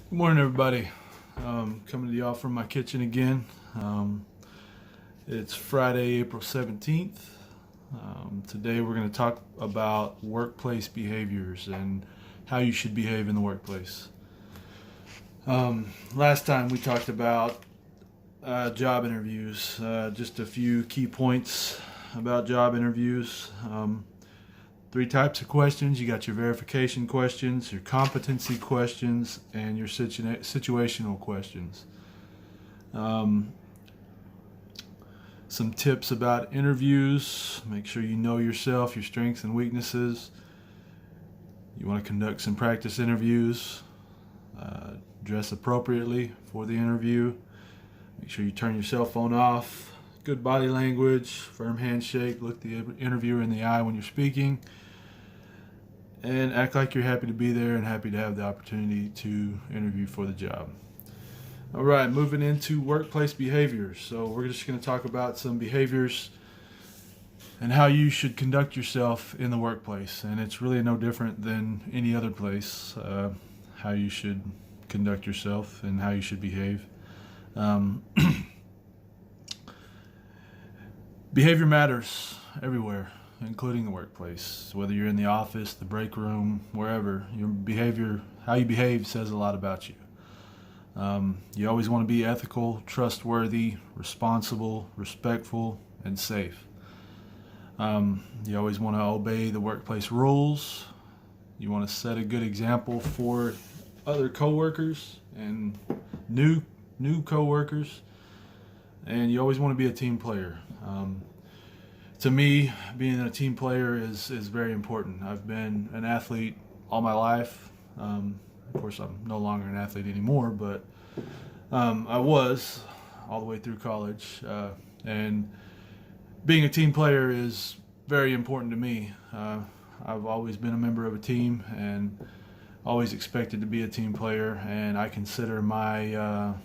Good morning, everybody. Coming to y'all from my kitchen again. It's Friday, April 17th. Today we're going to talk about workplace behaviors and how you should behave in the workplace. Last time we talked about job interviews, just a few key points about job interviews. Three types of questions. You got your verification questions, your competency questions, and your situational questions. Some tips about interviews. Make sure you know yourself, your strengths and weaknesses. You want to conduct some practice interviews. Dress appropriately for the interview. Make sure you turn your cell phone off. Good body language, firm handshake, look the interviewer in the eye when you're speaking, and act like you're happy to be there and happy to have the opportunity to interview for the job. All right, moving into workplace behaviors. So we're just going to talk about some behaviors and how you should conduct yourself in the workplace. And it's really no different than any other place, how you should conduct yourself and how you should behave. Behavior matters everywhere, including the workplace. Whether you're in the office, the break room, wherever, your behavior, how you behave says a lot about you. You always want to be ethical, trustworthy, responsible, respectful, and safe. You always want to obey the workplace rules. You want to set a good example for other coworkers and new coworkers. And you always want to be a team player. To me, being a team player is very important. I've been an athlete all my life. Of course, I'm no longer an athlete anymore, but I was all the way through college. And being a team player is very important to me. I've always been a member of a team and always expected to be a team player, and I consider my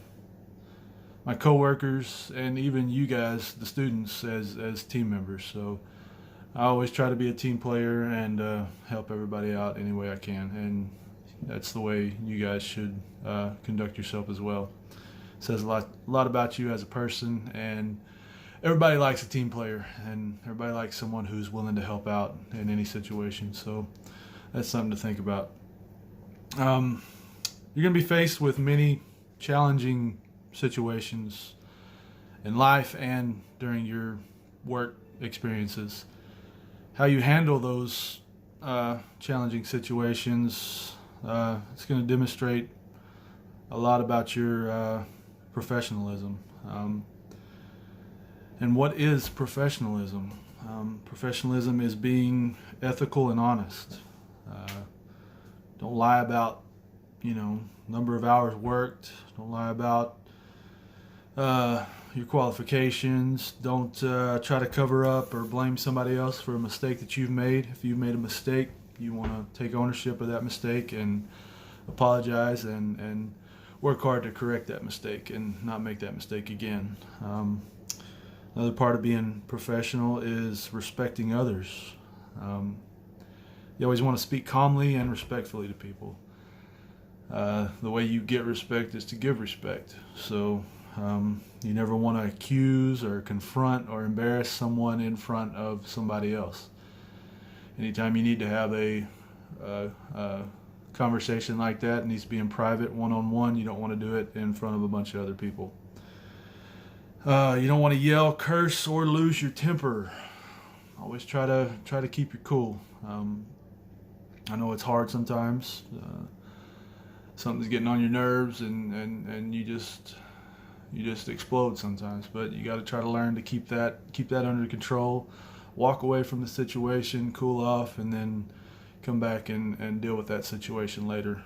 coworkers and even you guys, the students, as team members. So I always try to be a team player and help everybody out any way I can, and that's the way you guys should conduct yourself as well. It says a lot about you as a person, and everybody likes a team player, and everybody likes someone who's willing to help out in any situation. So that's something to think about. You're going to be faced with many challenging situations in life and during your work experiences. How you handle those challenging situations, it's going to demonstrate a lot about your professionalism. And what is professionalism? Professionalism is being ethical and honest. Don't lie about, number of hours worked. Don't lie about your qualifications. Don't try to cover up or blame somebody else for a mistake that you've made. If you've made a mistake, you want to take ownership of that mistake and apologize and work hard to correct that mistake and not make that mistake again. Another part of being professional is respecting others. You always want to speak calmly and respectfully to people. The way you get respect is to give respect. So you never want to accuse or confront or embarrass someone in front of somebody else. Anytime you need to have a conversation like that, it needs to be in private, one-on-one. You don't want to do it in front of a bunch of other people. You don't want to yell, curse, or lose your temper. Always try to keep your cool. I know it's hard sometimes. Something's getting on your nerves, and you just explode sometimes. But you got to try to learn to keep that under control. Walk away from the situation, cool off, and then come back and deal with that situation later.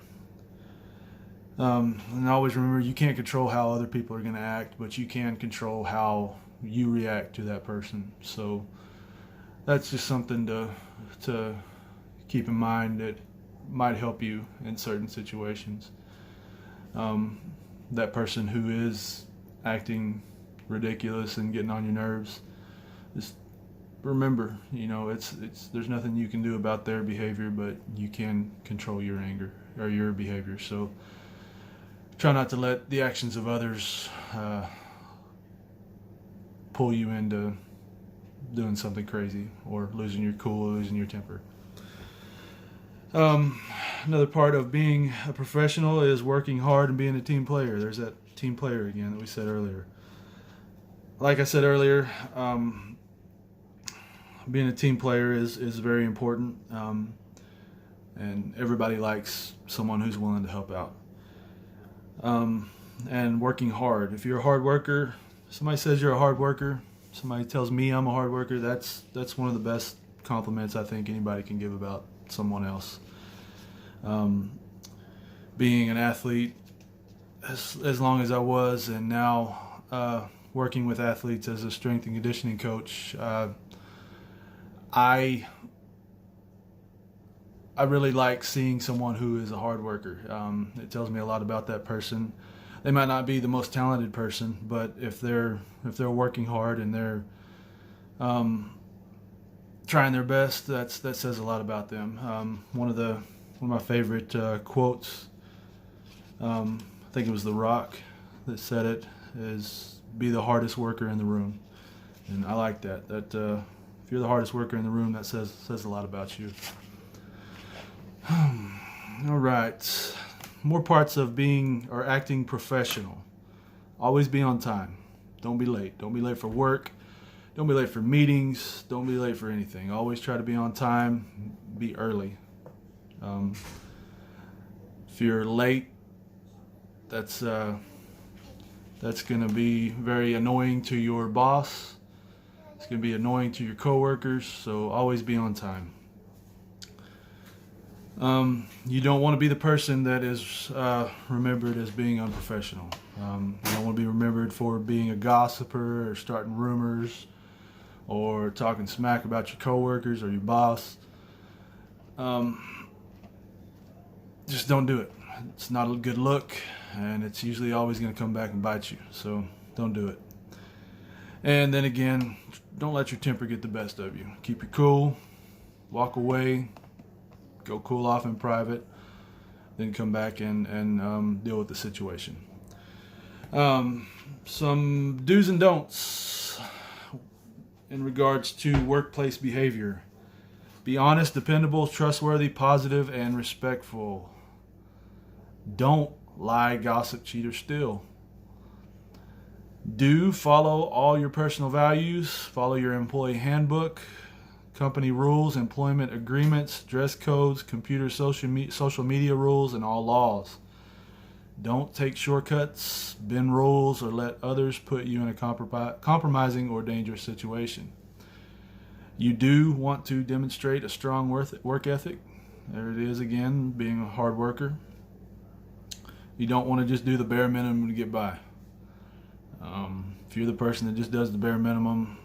And always remember, you can't control how other people are going to act, but you can control how you react to that person. So that's just something to keep in mind that might help you in certain situations. That person who is acting ridiculous and getting on your nerves, just remember, it's there's nothing you can do about their behavior, but you can control your anger or your behavior. So try not to let the actions of others pull you into doing something crazy or losing your cool, losing your temper. Another part of being a professional is working hard and being a team player. There's that team player again that we said earlier. Like I said earlier, being a team player is very important, and everybody likes someone who's willing to help out. And working hard. If you're a hard worker, somebody says you're a hard worker, somebody tells me I'm a hard worker, that's one of the best compliments I think anybody can give about someone else. Being an athlete as long as I was, and now working with athletes as a strength and conditioning coach, I really like seeing someone who is a hard worker. It tells me a lot about that person. They might not be the most talented person, but if they're working hard and they're trying their best, that says a lot about them. One of my favorite quotes, I think it was The Rock that said it, is be the hardest worker in the room. And I like that. If you're the hardest worker in the room, that says a lot about you. All right. More parts of being or acting professional. Always be on time. Don't be late. Don't be late for work. Don't be late for meetings. Don't be late for anything. Always try to be on time. Be early. If you're late, that's going to be very annoying to your boss. It's going to be annoying to your coworkers. So always be on time. You don't want to be the person that is remembered as being unprofessional. You don't want to be remembered for being a gossiper or starting rumors or talking smack about your coworkers or your boss. Just don't do it. It's not a good look, and it's usually always going to come back and bite you. So don't do it. And then again, don't let your temper get the best of you. Keep your cool. Walk away. Go cool off in private, then come back and deal with the situation. Some do's and don'ts in regards to workplace behavior. Be honest, dependable, trustworthy, positive, and respectful. Don't lie, gossip, cheat, or steal. Do follow all your personal values. Follow your employee handbook, company rules, employment agreements, dress codes, computer social media rules, and all laws. Don't take shortcuts, bend rules, or let others put you in a compromising or dangerous situation. You do want to demonstrate a strong work ethic. There it is again, being a hard worker. You don't want to just do the bare minimum to get by. If you're the person that just does the bare minimum,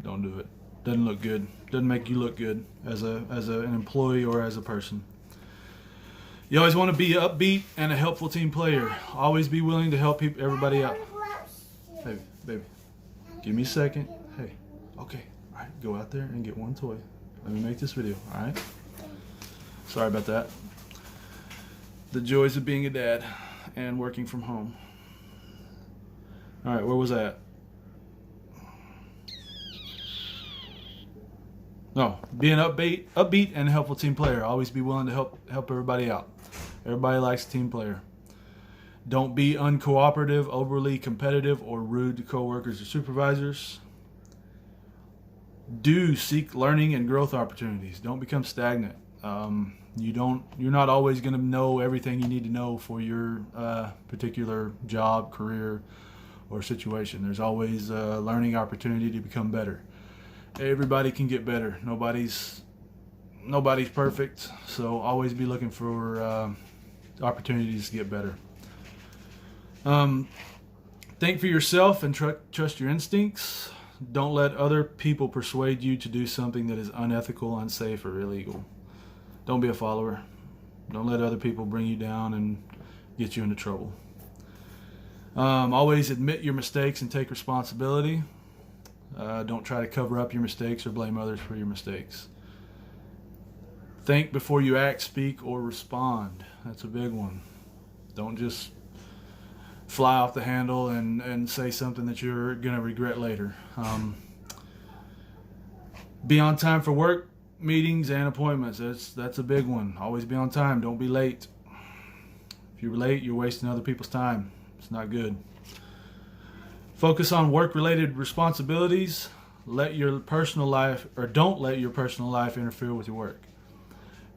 don't do it. Doesn't look good. Doesn't make you look good as an employee or as a person. You always want to be upbeat and a helpful team player. Always be willing to help everybody out. Hey, baby, give me a second. Hey, okay, all right, go out there and get one toy. Let me make this video, all right? Sorry about that. The joys of being a dad and working from home. All right, where was I at? No, be an upbeat and helpful team player. Always be willing to help everybody out. Everybody likes a team player. Don't be uncooperative, overly competitive, or rude to coworkers or supervisors. Do seek learning and growth opportunities. Don't become stagnant. You're not always going to know everything you need to know for your particular job, career, or situation. There's always a learning opportunity to become better. Everybody can get better. Nobody's perfect, so always be looking for opportunities to get better. Think for yourself and trust your instincts. Don't let other people persuade you to do something that is unethical, unsafe, or illegal. Don't be a follower. Don't let other people bring you down and get you into trouble. Always admit your mistakes and take responsibility. Don't try to cover up your mistakes or blame others for your mistakes. Think before you act, speak, or respond. That's a big one. Don't just fly off the handle and say something that you're going to regret later. Be on time for work, meetings, and appointments. That's a big one. Always be on time. Don't be late. If you're late, you're wasting other people's time. It's not good. Focus on work-related responsibilities. Don't let your personal life interfere with your work.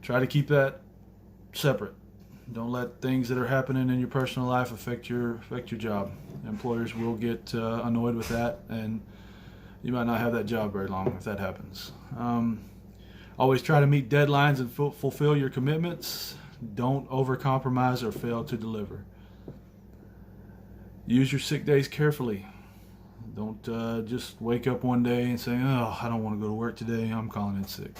Try to keep that separate. Don't let things that are happening in your personal life affect your job. Employers will get annoyed with that, and you might not have that job very long if that happens. Always try to meet deadlines and fulfill your commitments. Don't overcompromise or fail to deliver. Use your sick days carefully. Don't just wake up one day and say, "Oh, I don't want to go to work today. I'm calling in sick."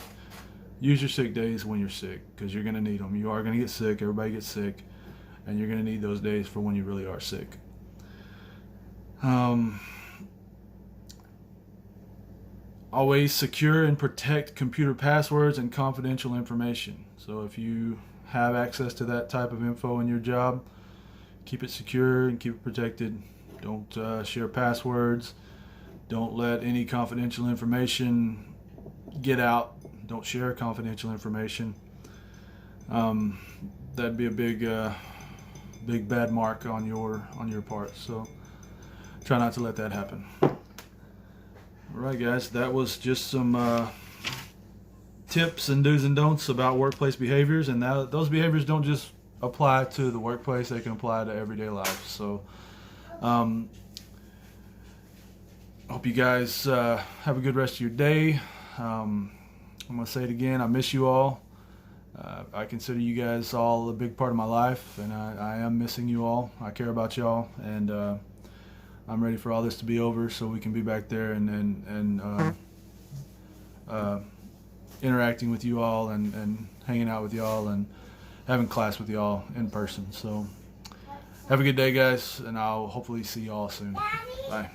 Use your sick days when you're sick, because you're going to need them. You are going to get sick. Everybody gets sick, and you're going to need those days for when you really are sick. Always secure and protect computer passwords and confidential information. So if you have access to that type of info in your job, keep it secure and keep it protected. Don't share passwords. Don't let any confidential information get out. Don't share confidential information. That'd be a big bad mark on your part. So try not to let that happen. All right, guys, that was just some tips and do's and don'ts about workplace behaviors, and those behaviors don't just apply to the workplace; they can apply to everyday life. So, hope you guys have a good rest of your day. I'm going to say it again. I miss you all. I consider you guys all a big part of my life, and I am missing you all. I care about y'all, and I'm ready for all this to be over so we can be back there and interacting with you all and hanging out with y'all and having class with y'all in person. So have a good day, guys, and I'll hopefully see you all soon. Bye.